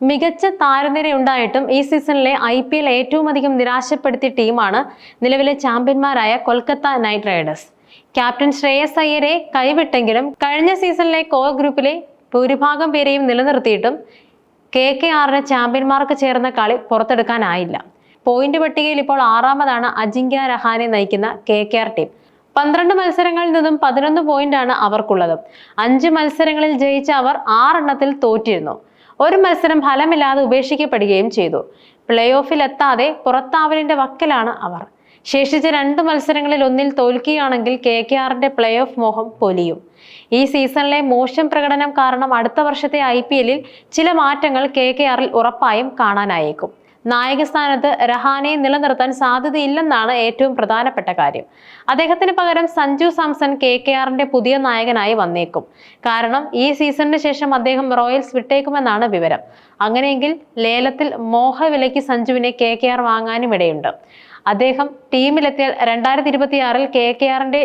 മികച്ച താരനിരയുണ്ടായിട്ടും ഈ സീസണിലെ IPL ഏറ്റവും അധികം നിരാശപ്പെടുത്തിയ ടീമാണ് നിലവിലെ ചാമ്പ്യന്മാരായ Kolkata Knight Riders. Captain Shreyas അയ്യരെ കൈവിട്ടെങ്കിലും കഴിഞ്ഞ സീസണിലെ കോർ ഗ്രൂപ്പിലെ ഭൂരിഭാഗം പേരെയും നിലനിർത്തിയിട്ടും KKRന് ചാമ്പ്യന്മാർക്ക് ചേർന്ന കളി പുറത്തെടുക്കാനായില്ല. പോയിന്റ് പട്ടികയിൽ ഇപ്പോൾ 6ാമതാണ് അജിങ്ക്യ രഹാനെ നയിക്കുന്ന KKR ടീം. 12 മത്സരങ്ങളിൽ നിന്നും 11 പോയിന്റാണ് അവർക്കുള്ളത്. 5 മത്സരങ്ങളിൽ ജയിച്ച അവർ 6 എണ്ണത്തിൽ തോറ്റിരുന്നു. ഒരു മത്സരം ഫലമില്ലാതെ ഉപേക്ഷിക്കപ്പെടുകയും ചെയ്തു. പ്ലേ ഓഫിൽ എത്താതെ പുറത്താവലിന്റെ വക്കിലാണ് അവർ. ശേഷിച്ച 2 മത്സരങ്ങളിൽ ഒന്നിൽ തോൽക്കുകയാണെങ്കിൽ KKRന്റെ പ്ലേ ഓഫ് മോഹം പൊലിയും. ഈ സീസണിലെ മോശം പ്രകടനം കാരണം അടുത്ത വർഷത്തെ IPLൽ ചില മാറ്റങ്ങൾ KKRൽ ഉറപ്പായും കാണാനായേക്കും. നായക സ്ഥാനത്ത് രഹാനെ നിലനിർത്താൻ സാധ്യതയില്ലെന്നാണ് ഏറ്റവും പ്രധാനപ്പെട്ട കാര്യം. അദ്ദേഹത്തിന് പകരം സഞ്ജു സാംസൺ KKRന്റെ പുതിയ നായകനായി വന്നേക്കും. കാരണം ഈ സീസണിന് ശേഷം അദ്ദേഹം റോയൽസ് വിട്ടേക്കുമെന്നാണ് വിവരം. അങ്ങനെയെങ്കിൽ ലേലത്തിൽ മോഹവിലയ്ക്ക് സഞ്ജുവിനെ KKR വാങ്ങാനും ഇടയുണ്ട്. അദ്ദേഹം ടീമിലെത്തിയാൽ 2026ൽ KKRന്റെ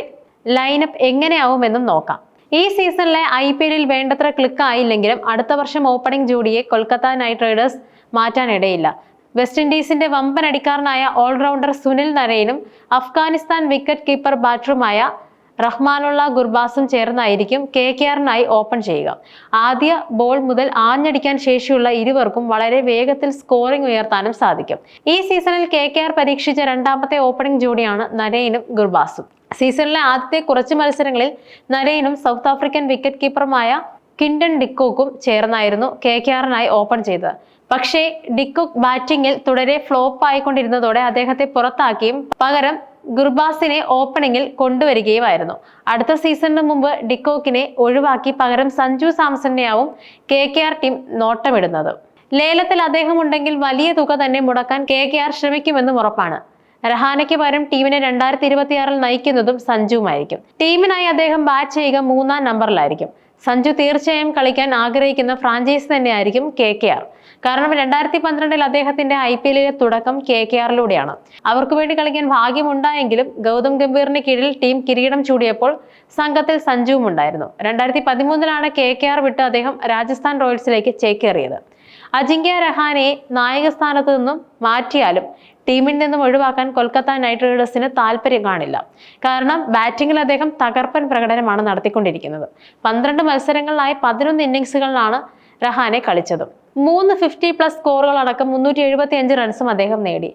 ലൈനപ്പ് എങ്ങനെയാവുമെന്നും നോക്കാം. ഈ സീസണിലെ IPLൽ വേണ്ടത്ര ക്ലിക്ക് ആയില്ലെങ്കിലും അടുത്ത വർഷം ഓപ്പണിംഗ് ജോഡിയെ കൊൽക്കത്ത നൈറ്റ് റൈഡേഴ്സ് മാറ്റാനിടയില്ല. വെസ്റ്റ് ഇൻഡീസിന്റെ വമ്പൻ അടിക്കാരനായ ഓൾറൗണ്ടർ സുനിൽ നരൈനും അഫ്ഗാനിസ്ഥാൻ വിക്കറ്റ് കീപ്പർ ബാറ്ററുമായ റഹ്മാനുള്ള ഗുർബാസും ചേർന്നായിരിക്കും KKRനായി ഓപ്പൺ ചെയ്യുക. ആദ്യ ബോൾ മുതൽ ആഞ്ഞടിക്കാൻ ശേഷിയുള്ള ഇരുവർക്കും വളരെ വേഗത്തിൽ സ്കോറിംഗ് ഉയർത്താനും സാധിക്കും. ഈ സീസണിൽ KKR പരീക്ഷിച്ച 2ാമത്തെ ഓപ്പണിംഗ് ജോഡിയാണ് നരൈനും ഗുർബാസും. സീസണിലെ ആദ്യത്തെ കുറച്ച് മത്സരങ്ങളിൽ നരൈനും സൗത്ത് ആഫ്രിക്കൻ വിക്കറ്റ് കീപ്പറുമായ കിൻഡൻ ഡിക്കോക്കും ചേർന്നായിരുന്നു KKRനായി ഓപ്പൺ ചെയ്തത്. പക്ഷേ ഡിക്കോക്ക് ബാറ്റിംഗിൽ തുടരെ ഫ്ലോപ്പ് ആയിക്കൊണ്ടിരുന്നതോടെ അദ്ദേഹത്തെ പുറത്താക്കിയും പകരം ഗുർബാസിനെ ഓപ്പണിംഗിൽ കൊണ്ടുവരികയുമായിരുന്നു. അടുത്ത സീസണിന് മുമ്പ് ഡിക്കോക്കിനെ ഒഴിവാക്കി പകരം സഞ്ജു സാംസണെയാവും KKR ടീം നോട്ടമിടുന്നത്. ലേലത്തിൽ അദ്ദേഹം ഉണ്ടെങ്കിൽ വലിയ തുക തന്നെ മുടക്കാൻ KKR ശ്രമിക്കുമെന്നും ഉറപ്പാണ്. രഹാനയ്ക്ക് പകരം ടീമിനെ 2026ൽ നയിക്കുന്നതും സഞ്ജുവുമായിരിക്കും. ടീമിനായി അദ്ദേഹം ബാറ്റ് ചെയ്യുക 3ാം നമ്പറിലായിരിക്കും. സഞ്ജു തീർച്ചയായും കളിക്കാൻ ആഗ്രഹിക്കുന്ന ഫ്രാഞ്ചൈസി തന്നെയായിരിക്കും KKR. കാരണം 2012ൽ അദ്ദേഹത്തിന്റെ IPLലെ തുടക്കം KKRലൂടെയാണ്. അവർക്ക് വേണ്ടി കളിക്കാൻ ഭാഗ്യമുണ്ടായെങ്കിലും ഗൗതം ഗംഭീറിന് കീഴിൽ ടീം കിരീടം ചൂടിയപ്പോൾ സംഘത്തിൽ സഞ്ജുവും ഉണ്ടായിരുന്നു. 2013ലാണ് KKR വിട്ട് അദ്ദേഹം രാജസ്ഥാൻ റോയൽസിലേക്ക് ചേക്കേറിയത്. അജിങ്ക്യ രഹാനെയെ നായക സ്ഥാനത്ത് നിന്നും മാറ്റിയാലും ടീമിൽ നിന്നും ഒഴിവാക്കാൻ കൊൽക്കത്ത നൈറ്റ് റൈഡേഴ്സിന് താല്പര്യം കാണില്ല. കാരണം ബാറ്റിംഗിൽ അദ്ദേഹം തകർപ്പൻ പ്രകടനമാണ് നടത്തിക്കൊണ്ടിരിക്കുന്നത്. 12 മത്സരങ്ങളിലായി 11 ഇന്നിംഗ്സുകളിലാണ് രഹാനെ കളിച്ചത്. 3 50+ സ്കോറുകൾ അടക്കം 375 റൺസും അദ്ദേഹം നേടി.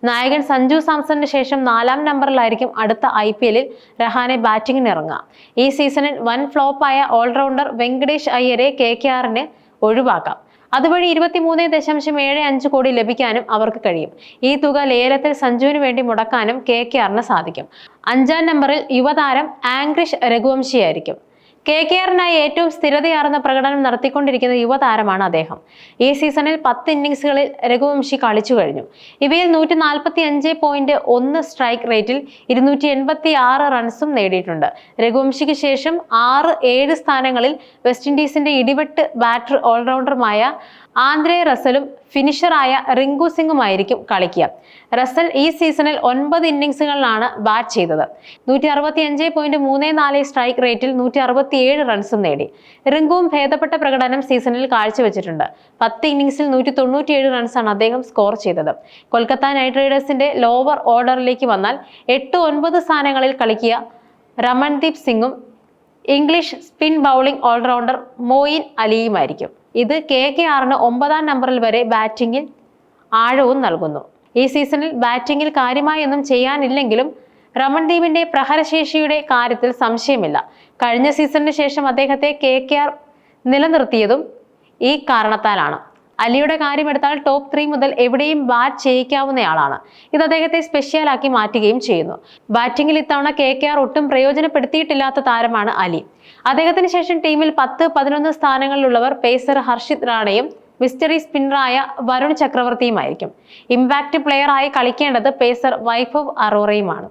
നായകൻ സഞ്ജു സാംസണിന് ശേഷം 4ാം നമ്പറിലായിരിക്കും അടുത്ത IPLൽ രഹാനെ ബാറ്റിംഗിന് ഇറങ്ങുക. ഈ സീസണിൽ വൻ ഫ്ലോപ്പായ ഓൾറൗണ്ടർ വെങ്കടേഷ് അയ്യരെ KKRന് ഒഴിവാക്കാം. അതുവഴി 23.75 കോടി ലഭിക്കാനും അവർക്ക് കഴിയും. ഈ തുക ലേലത്തിൽ സഞ്ജുവിന് വേണ്ടി മുടക്കാനും KKRന് സാധിക്കും. 5ാം നമ്പറിൽ യുവതാരം ആംഗ്രിഷ് രഘുവംശിയായിരിക്കും. KKRനായി ഏറ്റവും സ്ഥിരതയാർന്ന പ്രകടനം നടത്തിക്കൊണ്ടിരിക്കുന്ന യുവതാരമാണ് അദ്ദേഹം. ഈ സീസണിൽ 10 ഇന്നിംഗ്സുകളിൽ രഘുവംശി കളിച്ചു കഴിഞ്ഞു. ഇവയിൽ 145.1 സ്ട്രൈക്ക് റേറ്റിൽ 286 റൺസും നേടിയിട്ടുണ്ട്. രഘുവംശിക്ക് ശേഷം 6-7 സ്ഥാനങ്ങളിൽ വെസ്റ്റ് ഇൻഡീസിന്റെ ഇടിവെട്ട് ബാറ്റർ ഓൾറൗണ്ടറുമായ ആന്ദ്രെ റസലും ഫിനിഷറായ റിങ്കു സിംഗുമായിരിക്കും കളിക്കുക. റസൽ ഈ സീസണിൽ 9 ഇന്നിംഗ്സുകളിലാണ് ബാറ്റ് ചെയ്തത്. 165.34 സ്ട്രൈക്ക് റേറ്റിൽ 167 റൺസും നേടി. റിങ്കുവും ഭേദപ്പെട്ട പ്രകടനം സീസണിൽ കാഴ്ചവെച്ചിട്ടുണ്ട്. 10 ഇന്നിംഗ്സിൽ 197 റൺസാണ് അദ്ദേഹം സ്കോർ ചെയ്തത്. കൊൽക്കത്ത നൈറ്റ് റൈഡേഴ്സിന്റെ ലോവർ ഓർഡറിലേക്ക് വന്നാൽ 8-9 സ്ഥാനങ്ങളിൽ കളിക്കുക രമൺദീപ് സിംഗും English spin bowling allrounder Moeen അലിയുമായിരിക്കും. ഇത് KKRന് 9ാം നമ്പറിൽ വരെ ബാറ്റിംഗിൽ ആഴവും നൽകുന്നു. ഈ സീസണിൽ ബാറ്റിംഗിൽ കാര്യമായൊന്നും ചെയ്യാനില്ലെങ്കിലും രമൺദീപിന്റെ പ്രഹരശേഷിയുടെ കാര്യത്തിൽ സംശയമില്ല. കഴിഞ്ഞ സീസണിന് ശേഷം അദ്ദേഹത്തെ KKR നിലനിർത്തിയതും ഈ കാരണത്താലാണ്. അലിയുടെ കാര്യമെടുത്താൽ ടോപ്പ് 3 മുതൽ എവിടെയും ബാറ്റ് ചെയ്യിക്കാവുന്നയാളാണ്. ഇത് അദ്ദേഹത്തെ സ്പെഷ്യലാക്കി മാറ്റുകയും ചെയ്യുന്നു. ബാറ്റിംഗിൽ ഇത്തവണ KKR ഒട്ടും പ്രയോജനപ്പെടുത്തിയിട്ടില്ലാത്ത താരമാണ് അലി. അദ്ദേഹത്തിന് ശേഷം ടീമിൽ 10-11 സ്ഥാനങ്ങളിലുള്ളവർ പേസർ ഹർഷിത് റാണയും മിസ്റ്ററി സ്പിന്നറായ വരുൺ ചക്രവർത്തിയുമായിരിക്കും. ഇമ്പാക്ട് പ്ലെയർ ആയി കളിക്കേണ്ടത് പേസർ വൈഭവ് അറോറയുമാണ്.